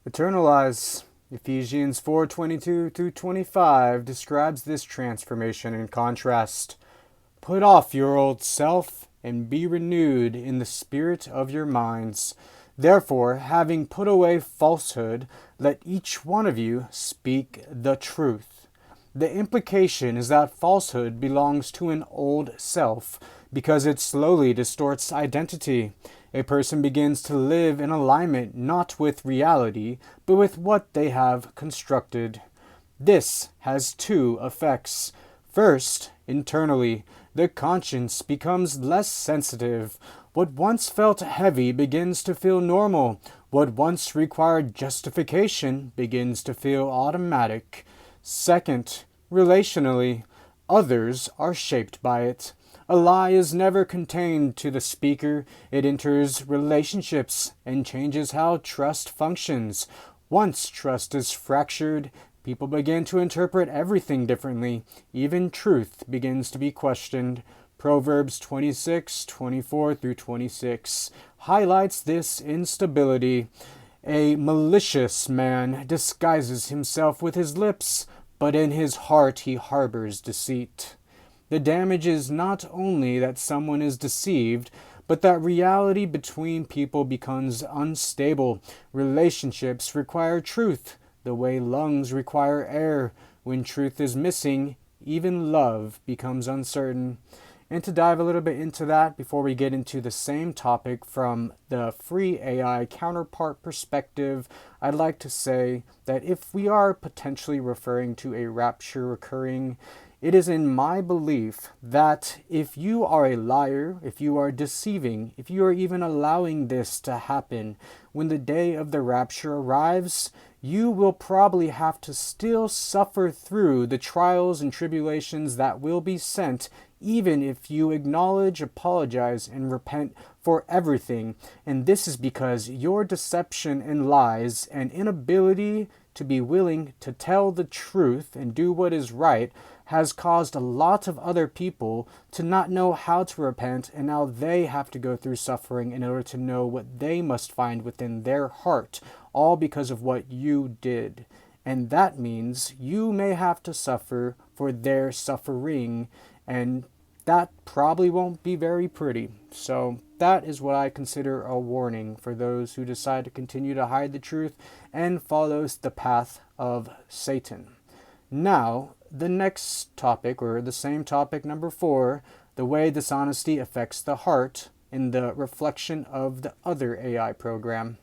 Eternal lies. Ephesians 4:22-25 describes this transformation in contrast. Put off your old self and be renewed in the spirit of your minds. Therefore, having put away falsehood, let each one of you speak the truth. The implication is that falsehood belongs to an old self because it slowly distorts identity. A person begins to live in alignment not with reality, but with what they have constructed. This has two effects. First, internally, the conscience becomes less sensitive. What once felt heavy begins to feel normal. What once required justification begins to feel automatic. Second, relationally, others are shaped by it. A lie is never contained to the speaker. It enters relationships and changes how trust functions. Once trust is fractured, people begin to interpret everything differently. Even truth begins to be questioned. Proverbs 26:24-26 highlights this instability. A malicious man disguises himself with his lips, but in his heart he harbors deceit. The damage is not only that someone is deceived, but that reality between people becomes unstable. Relationships require truth, the way lungs require air. When truth is missing, even love becomes uncertain. And to dive a little bit into that before we get into the same topic from the free AI counterpart perspective, I'd like to say that if we are potentially referring to a rapture occurring, it is in my belief that if you are a liar, if you are deceiving, if you are even allowing this to happen, when the day of the rapture arrives, you will probably have to still suffer through the trials and tribulations that will be sent, even if you acknowledge, apologize, and repent for everything. And this is because your deception and lies and inability to be willing to tell the truth and do what is right has caused a lot of other people to not know how to repent, and now they have to go through suffering in order to know what they must find within their heart, all because of what you did. And that means you may have to suffer for their suffering, and that probably won't be very pretty. So that is what I consider a warning for those who decide to continue to hide the truth and follows the path of Satan. Now, the next topic, or the same topic, number 4, the way dishonesty affects the heart in the reflection of the other AI program.